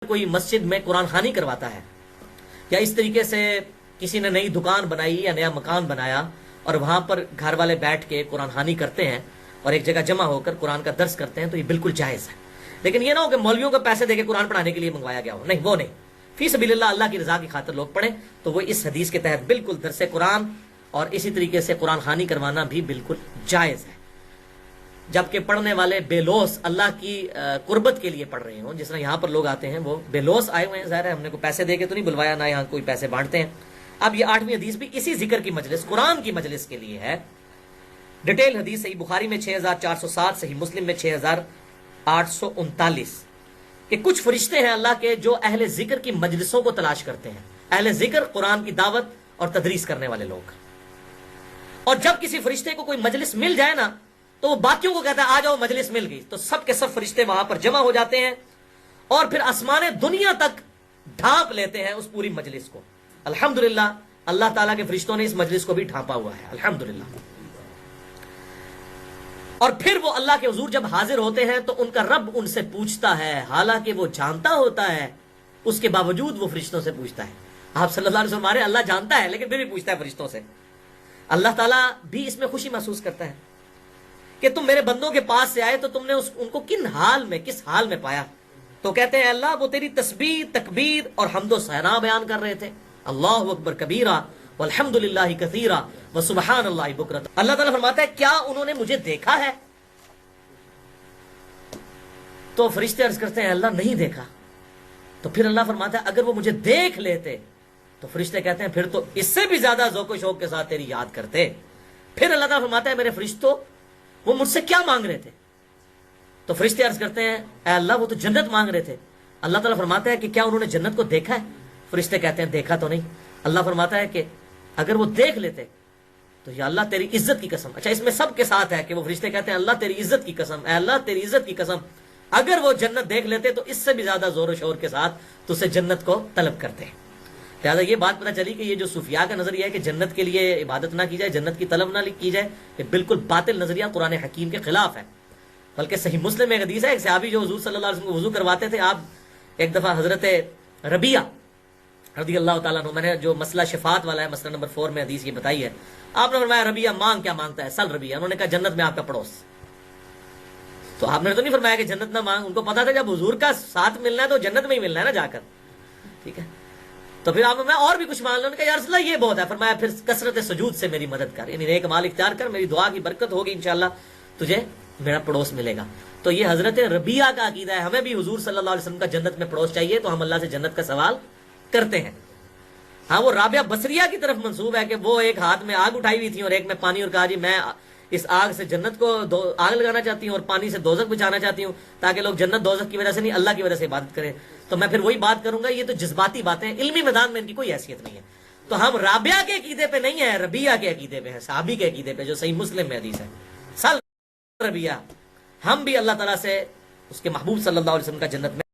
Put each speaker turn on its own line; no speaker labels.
کوئی مسجد میں قرآن خوانی کرواتا ہے یا اس طریقے سے کسی نے نئی دکان بنائی یا نیا مکان بنایا اور وہاں پر گھر والے بیٹھ کے قرآن خوانی کرتے ہیں اور ایک جگہ جمع ہو کر قرآن کا درس کرتے ہیں تو یہ بالکل جائز ہے. لیکن یہ نہ ہو کہ مولویوں کو پیسے دے کے قرآن پڑھانے کے لیے منگوایا گیا ہو, نہیں, وہ نہیں. فی سبیل اللہ, اللہ کی رضا کی خاطر لوگ پڑھیں تو وہ اس حدیث کے تحت بالکل درس قرآن اور اسی طریقے سے قرآن خوانی کروانا بھی بالکل جائز ہے. جبکہ پڑھنے والے بے لوس اللہ کی قربت کے لیے پڑھ رہے ہوں, جس طرح یہاں پر لوگ آتے ہیں وہ بے لوس آئے ہوئے ہیں, ظاہر ہے ہم نے کوئی پیسے دے کے تو نہیں بلوایا, نہ یہاں کوئی پیسے بانٹتے ہیں. اب یہ 8ویں حدیث بھی اسی ذکر کی مجلس, قرآن کی مجلس کے لیے ہے. ڈیٹیل حدیث صحیح بخاری میں 6407, صحیح مسلم میں 6839 کہ کچھ فرشتے ہیں اللہ کے جو اہل ذکر کی مجلسوں کو تلاش کرتے ہیں. اہل ذکر قرآن کی دعوت اور تدریس کرنے والے لوگ. اور جب کسی فرشتے کو کوئی مجلس مل جائے نا تو وہ باقیوں کو کہتا ہے آ جاؤ مجلس مل گئی, تو سب کے سب فرشتے وہاں پر جمع ہو جاتے ہیں اور پھر آسمان دنیا تک ڈھانپ لیتے ہیں اس پوری مجلس کو. الحمدللہ اللہ تعالیٰ کے فرشتوں نے اس مجلس کو بھی ڈھانپا ہوا ہے, الحمدللہ. اور پھر وہ اللہ کے حضور جب حاضر ہوتے ہیں تو ان کا رب ان سے پوچھتا ہے, حالانکہ وہ جانتا ہوتا ہے اس کے باوجود وہ فرشتوں سے پوچھتا ہے. آپ صلی اللہ علیہ وسلم ہمارے اللہ جانتا ہے لیکن پھر بھی پوچھتا ہے فرشتوں سے. اللہ تعالیٰ بھی اس میں خوشی محسوس کرتا ہے کہ تم میرے بندوں کے پاس سے آئے تو تم نے ان کو کس حال میں پایا. تو کہتے ہیں اللہ وہ تیری تسبیح, تکبیر اور حمد و ثنا بیان کر رہے تھے, اللہ اکبر کبیرہ والحمد للہ کثیرہ وسبحان اللہ بکرۃ. اللہ تعالیٰ فرماتا ہے کیا انہوں نے مجھے دیکھا ہے؟ تو فرشتے عرض کرتے ہیں اللہ نہیں دیکھا. تو پھر اللہ فرماتا ہے اگر وہ مجھے دیکھ لیتے, تو فرشتے کہتے ہیں پھر تو اس سے بھی زیادہ ذوق و شوق کے ساتھ تیری یاد کرتے. پھر اللہ تعالیٰ فرماتا ہے میرے فرشتوں وہ مجھ سے کیا مانگ رہے تھے؟ تو فرشتے عرض کرتے ہیں اے اللہ وہ تو جنت مانگ رہے تھے. اللہ تعالیٰ فرماتا ہے کہ کیا انہوں نے جنت کو دیکھا ہے؟ فرشتے کہتے ہیں دیکھا تو نہیں. اللہ فرماتا ہے کہ اگر وہ دیکھ لیتے تو یا اللہ تیری عزت کی قسم. اچھا اس میں سب کے ساتھ ہے کہ وہ فرشتے کہتے ہیں اللہ تیری عزت کی قسم, اے اللہ تیری عزت کی قسم, اگر وہ جنت دیکھ لیتے تو اس سے بھی زیادہ زور و شور کے ساتھ تو اسے جنت کو طلب کرتے. لہٰذا یہ بات پتہ چلی کہ یہ جو صوفیاء کا نظریہ ہے کہ جنت کے لیے عبادت نہ کی جائے, جنت کی طلب نہ کی جائے, یہ بالکل باطل نظریہ قرآن حکیم کے خلاف ہے. بلکہ صحیح مسلم میں ایک حدیث ہے, ایک صحابی جو حضور صلی اللہ علیہ وسلم کو وضو کرواتے تھے, آپ ایک دفعہ حضرت ربیعہ رضی اللہ تعالیٰ عنہ, میں نے جو مسئلہ شفاعت والا ہے مسئلہ نمبر 4 میں حدیث یہ بتائی ہے, آپ نے فرمایا ربیعہ مانگ کیا مانگتا ہے؟ سل ربیعہ. انہوں نے کہا جنت میں آپ کا پڑوس. تو آپ نے تو نہیں فرمایا کہ جنت نہ مانگ, ان کو پتا تھا جب حضور کا ساتھ ملنا ہے تو جنت میں ہی ملنا ہے نا جا کر, ٹھیک ہے. تو پھر آپ نے اور بھی کچھ مان لو, کہ یا رسول اللہ یہ بہت ہے. فرمایا پھر کثرت سجود سے میری مدد کر, یعنی نیک مال اختیار کر, میری دعا کی برکت ہوگی انشاءاللہ تجھے میرا پڑوس ملے گا. تو یہ حضرت ربیعہ کا عقیدہ ہے. ہمیں بھی حضور صلی اللہ علیہ وسلم کا جنت میں پڑوس چاہیے تو ہم اللہ سے جنت کا سوال کرتے ہیں. ہاں وہ رابعہ بصریہ کی طرف منسوب ہے کہ وہ ایک ہاتھ میں آگ اٹھائی ہوئی تھی اور ایک میں پانی, اور کہا جی میں اس آگ سے جنت کو آگ لگانا چاہتی ہوں اور پانی سے دوزخ بچانا چاہتی ہوں تاکہ لوگ جنت دوزخ کی وجہ سے نہیں اللہ کی وجہ سے عبادت کریں. تو میں پھر وہی بات کروں گا, یہ تو جذباتی باتیں ہیں, علمی میدان میں ان کی کوئی حیثیت نہیں ہے. تو ہم رابعہ کے عقیدے پہ نہیں ہیں, ربیعہ کے عقیدے پہ ہیں, صحابی کے عقیدے پہ جو صحیح مسلم میں حدیث ہے. سل ربیعہ, ہم بھی اللہ تعالیٰ سے اس کے محبوب صلی اللہ علیہ وسلم کا جنت میں